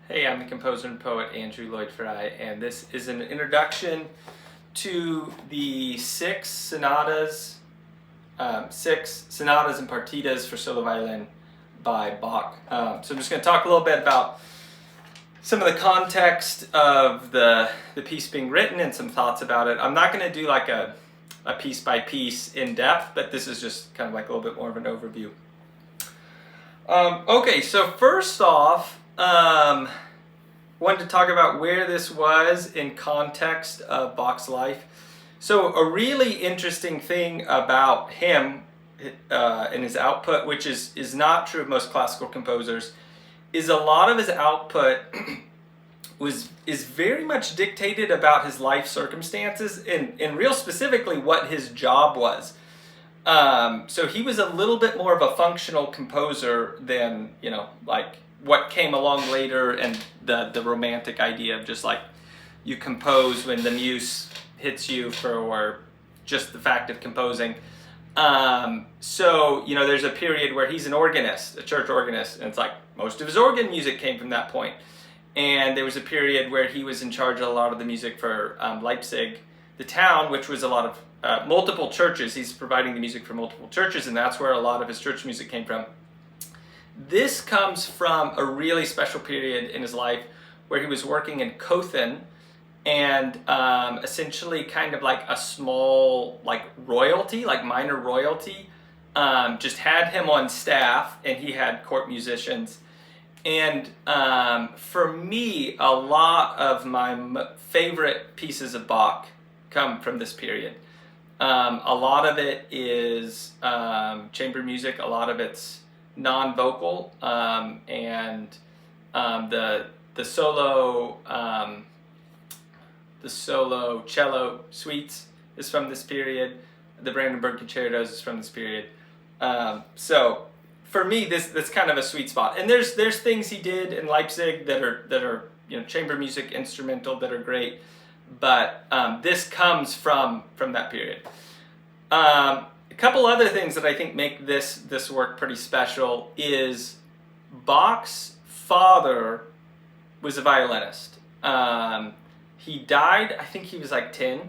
Hey, I'm the composer and poet Andrew Lloyd Fry, and this is an introduction to the six sonatas and partitas for solo violin by Bach. So I'm just going to talk a little bit about some of the context of the piece being written and some thoughts about it. I'm not going to do like a piece by piece in depth, but this is just kind of like a little bit more of an overview. Okay, so first off, wanted to talk about where this was in context of Bach's life. So a really interesting thing about him and his output, which is not true of most classical composers, is a lot of his output is very much dictated about his life circumstances and real specifically what his job was. So he was a little bit more of a functional composer than, like what came along later and the romantic idea of just like you compose when the muse hits you for just the fact of composing. So, there's a period where he's an organist, a church organist, and it's like most of his organ music came from that point. And there was a period where he was in charge of a lot of the music for Leipzig, the town, which was a lot of multiple churches. He's providing the music for multiple churches, and that's where a lot of his church music came from. This comes from a really special period in his life where he was working in Cothen, and essentially kind of like a small royalty, like minor royalty, just had him on staff, and he had court musicians. And for me, a lot of my favorite pieces of Bach come from this period. A lot of it is chamber music, a lot of it's non-vocal, and the solo cello suites is from this period. The Brandenburg concertos is from this period. So for me, that's kind of a sweet spot. And there's things he did in Leipzig that are chamber music, instrumental, that are great. But this comes from that period. A couple other things that I think make this work pretty special is Bach's father was a violinist. He died, I think he was like 10,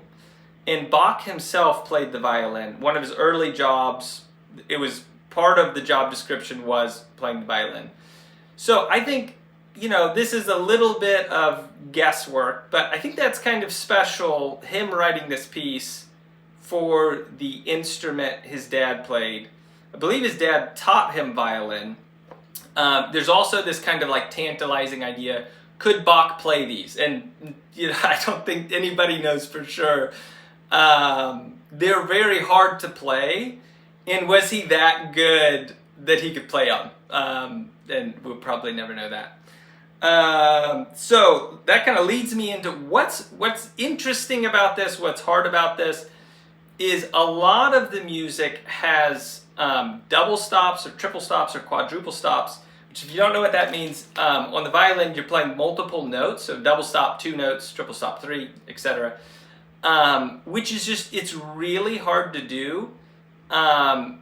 and Bach himself played the violin. One of his early jobs, it was part of the job description was playing the violin. So I think, this is a little bit of guesswork, but I think that's kind of special, him writing this piece for the instrument his dad played. I believe his dad taught him violin. There's also this kind of like tantalizing idea, could Bach play these? And I don't think anybody knows for sure. They're very hard to play, and was he that good that he could play on? And we'll probably never know that. So that kind of leads me into what's interesting about this, what's hard about this, is a lot of the music has double stops or triple stops or quadruple stops, which if you don't know what that means, on the violin you're playing multiple notes, so double stop 2 notes, triple stop 3, etc. Which is just, it's really hard to do on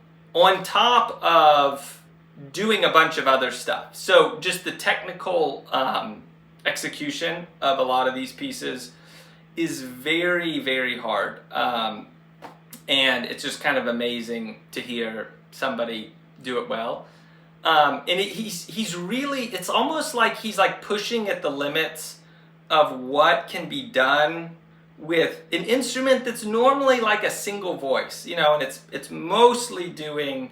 top of doing a bunch of other stuff. So just the technical execution of a lot of these pieces is very, very hard. And it's just kind of amazing to hear somebody do it well. And he's really, it's almost like he's like pushing at the limits of what can be done with an instrument that's normally like a single voice, and it's mostly doing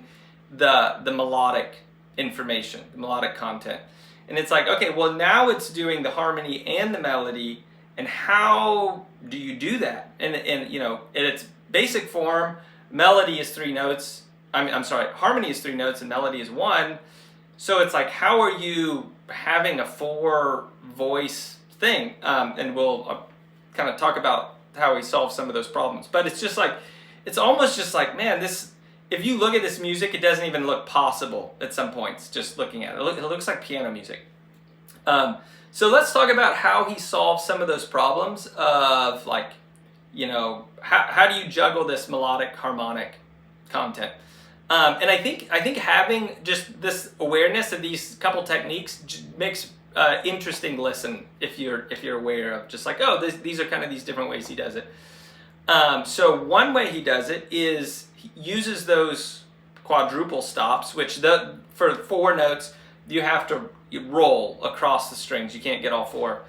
the melodic information, the melodic content. And it's like, okay, well now it's doing the harmony and the melody, and how do you do that? And in its basic form, melody is 3 notes. Harmony is 3 notes and melody is 1. So it's like, how are you having a 4-voice thing? And we'll kind of talk about how he solves some of those problems. But it's just like, it's almost just like, man, if you look at this music, it doesn't even look possible at some points, just looking at it. It looks like piano music. So let's talk about how he solves some of those problems of like, how do you juggle this melodic harmonic content? And I think having just this awareness of these couple techniques makes interesting listen if you're aware of just like, oh, these are kind of these different ways he does it. So one way he does it is he uses those quadruple stops, which for 4 notes you have to roll across the strings. You can't get all 4.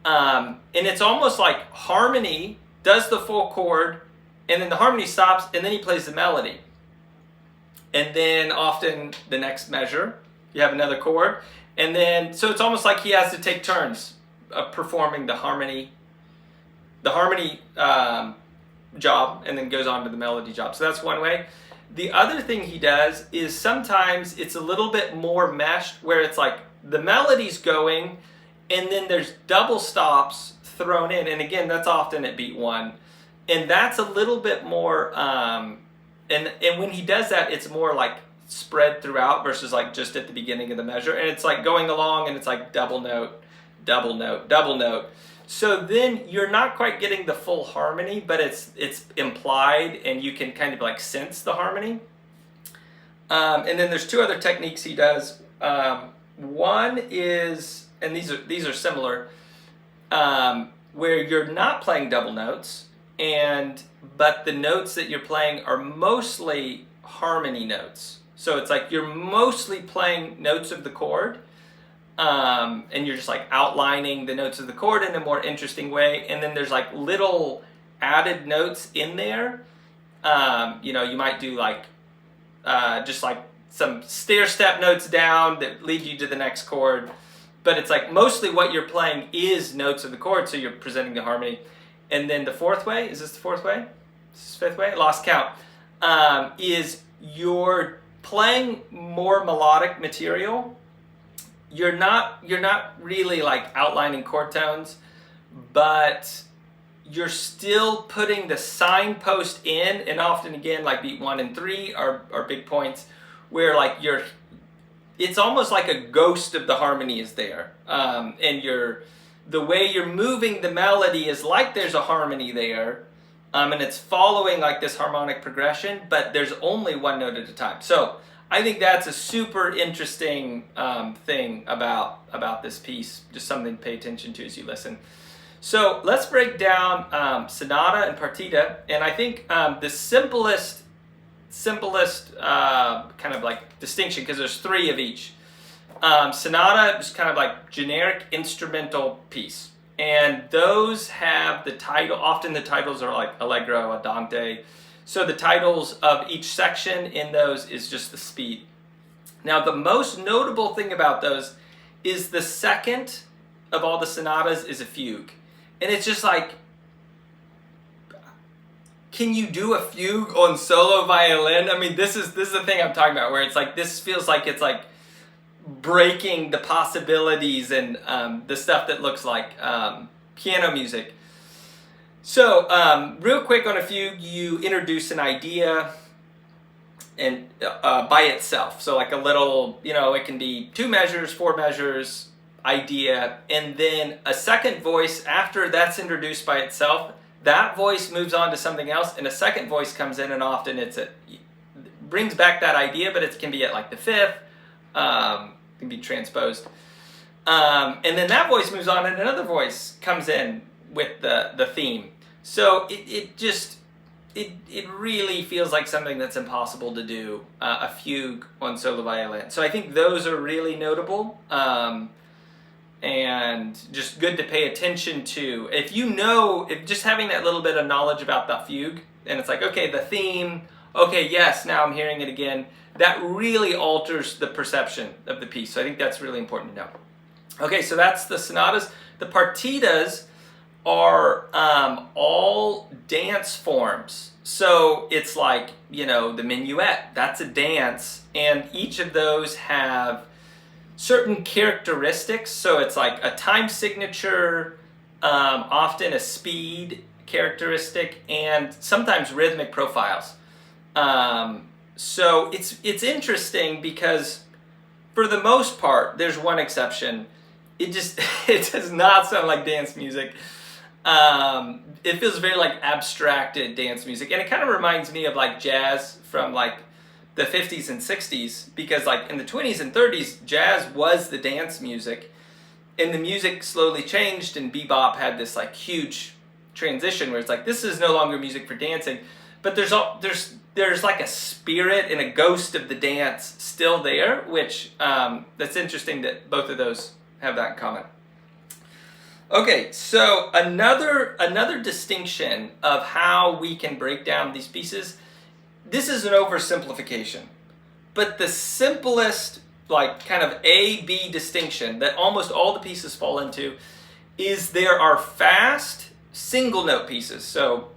And it's almost like harmony does the full chord, and then the harmony stops, and then he plays the melody. And then often the next measure, you have another chord. And then, so it's almost like he has to take turns of performing the harmony job, and then goes on to the melody job. So that's one way. The other thing he does is sometimes it's a little bit more meshed, where it's like the melody's going, and then there's double stops thrown in. And again, that's often at beat 1. And that's a little bit more, and when he does that, it's more like spread throughout versus like just at the beginning of the measure. And it's like going along, and it's like double note, double note, double note. So then you're not quite getting the full harmony, but it's implied, and you can kind of like sense the harmony. And then there's 2 other techniques he does. One is, and these are similar, where you're not playing double notes, but the notes that you're playing are mostly harmony notes. So it's like you're mostly playing notes of the chord, and you're just like outlining the notes of the chord in a more interesting way. And then there's like little added notes in there. You know, you might do like just like some stair step notes down that lead you to the next chord. But it's like mostly what you're playing is notes of the chord, so you're presenting the harmony. And then the 4th way, is this the 4th way? Is this 5th way? Lost count. Is you're playing more melodic material. You're not really like outlining chord tones, but you're still putting the signpost in, and often again like beat 1 and 3 are big points where like it's almost like a ghost of the harmony is there, and the way you're moving the melody is like there's a harmony there, and it's following like this harmonic progression, but there's only 1 note at a time. So I think that's a super interesting thing about this piece, just something to pay attention to as you listen. So let's break down Sonata and Partita, and I think the simplest kind of like distinction, because there's 3 of each. Sonata is kind of like generic instrumental piece, and those have the title, often the titles are like Allegro, Andante. So the titles of each section in those is just the speed. Now the most notable thing about those is the second of all the sonatas is a fugue. And it's just like, can you do a fugue on solo violin? I mean, this is the thing I'm talking about, where it's like, this feels like it's like breaking the possibilities and the stuff that looks like piano music. So real quick on a fugue, you introduce an idea and by itself. So like a little, you know, it can be 2 measures, 4 measures, idea, and then a second voice after that's introduced by itself. That voice moves on to something else, and a second voice comes in, and often brings back that idea, but it can be at like the 5th, can be transposed. And then that voice moves on, and another voice comes in with the theme. So it really feels like something that's impossible to do, a fugue on solo violin. So I think those are really notable, and just good to pay attention to. If just having that little bit of knowledge about the fugue, and it's like, okay, the theme, okay, yes, now I'm hearing it again, that really alters the perception of the piece. So I think that's really important to know. Okay, so that's the sonatas. The partitas are all dance forms. So it's like, you know, the minuet, that's a dance, and each of those have certain characteristics. So it's like a time signature, often a speed characteristic, and sometimes rhythmic profiles. So it's interesting because for the most part, there's one exception. It does not sound like dance music. It feels very like abstracted dance music, and it kind of reminds me of like jazz from like the 50s and 60s, because like in the 20s and 30s, jazz was the dance music, and the music slowly changed, and bebop had this like huge transition where it's like, this is no longer music for dancing, but there's like a spirit and a ghost of the dance still there, which that's interesting that both of those have that in common. Okay, so another distinction of how we can break down these pieces, this is an oversimplification, but the simplest like kind of A-B distinction that almost all the pieces fall into is there are fast single note pieces, so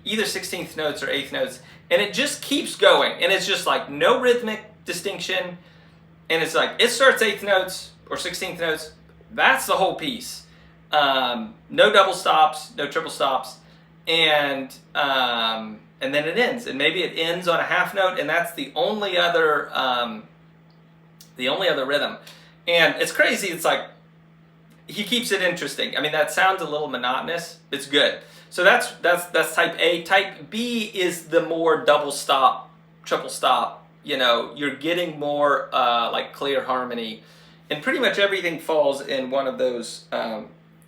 either 16th notes or 8th notes, and it just keeps going, and it's just like no rhythmic distinction, and it's like it starts 8th notes or 16th notes, that's the whole piece. No double stops, no triple stops, and then it ends, and maybe it ends on a half note, and that's the only other rhythm. And it's crazy. It's like he keeps it interesting. I mean, that sounds a little monotonous. It's good. So that's type A. Type B is the more double stop, triple stop. You know, you're getting more like clear harmony, and pretty much everything falls in one of those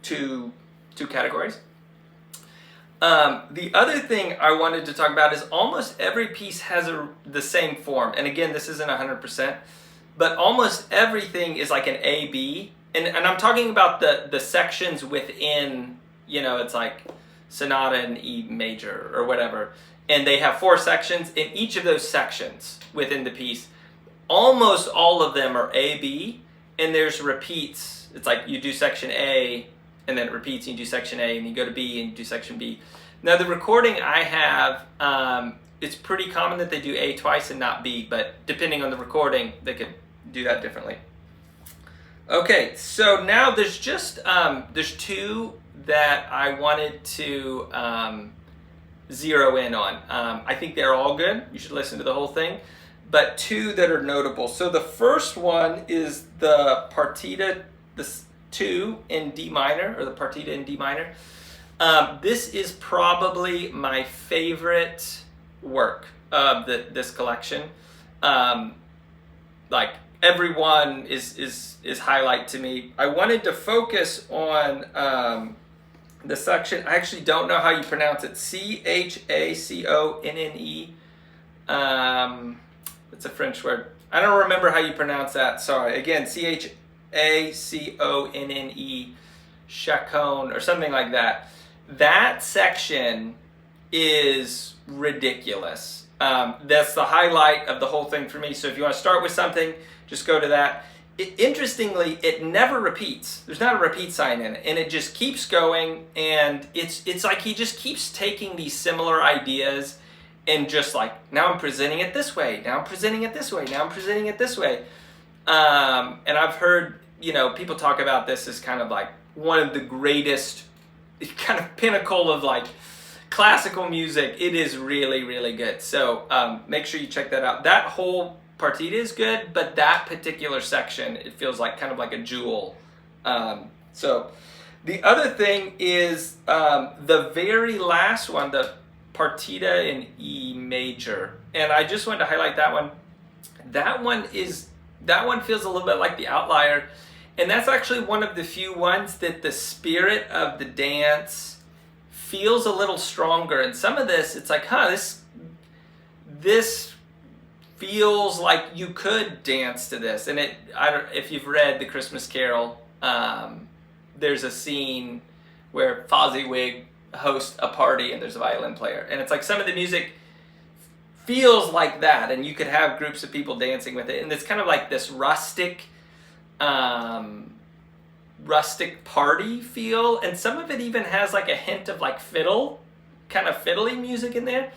two categories. The other thing I wanted to talk about is almost every piece has the same form. And again, this isn't 100%, but almost everything is like an A-B. And I'm talking about the sections within, you know, it's like sonata in E major or whatever. And they have 4 sections. In each of those sections within the piece, almost all of them are A-B, and there's repeats. It's like you do section A, and then it repeats, and you do section A, and you go to B, and you do section B. Now, the recording I have, it's pretty common that they do A twice and not B, but depending on the recording, they could do that differently. Okay, so now there's just, there's 2 that I wanted to zero in on. I think they're all good. You should listen to the whole thing, but 2 that are notable. So the first one is the Partita, the 2 in D minor, or the Partita in D minor. This is probably my favorite work of this collection. Like everyone is highlight to me. I wanted to focus on the section. I actually don't know how you pronounce it. Chaconne. It's a French word. I don't remember how you pronounce that. Sorry. Again, Chaconne, Chaconne, or something like that. That section is ridiculous. That's the highlight of the whole thing for me. So if you want to start with something, just go to that. Interestingly, it never repeats. There's not a repeat sign in it, and it just keeps going. And it's like he just keeps taking these similar ideas and just like, now I'm presenting it this way. Now I'm presenting it this way. Now I'm presenting it this way. And I've heard, you know, people talk about this as kind of like one of the greatest kind of pinnacle of like classical music. It is really, really good. So make sure you check that out. That whole partita is good, but that particular section, it feels like kind of like a jewel. So the other thing is the very last one, the Partita in E major. And I just wanted to highlight that one. That one feels a little bit like the outlier. And that's actually one of the few ones that the spirit of the dance feels a little stronger. And some of this, it's like, this feels like you could dance to this. And if you've read The Christmas Carol, there's a scene where Fozziwig hosts a party and there's a violin player. And it's like some of the music feels like that, and you could have groups of people dancing with it. And it's kind of like this rustic party feel, and some of it even has like a hint of like fiddly music in there.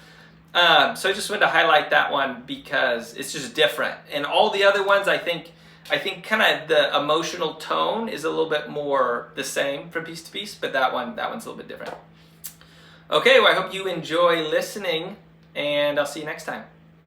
So I just wanted to highlight that one because it's just different. And all the other ones, I think kind of the emotional tone is a little bit more the same from piece to piece, but that one's a little bit different. Okay, well, I hope you enjoy listening, and I'll see you next time.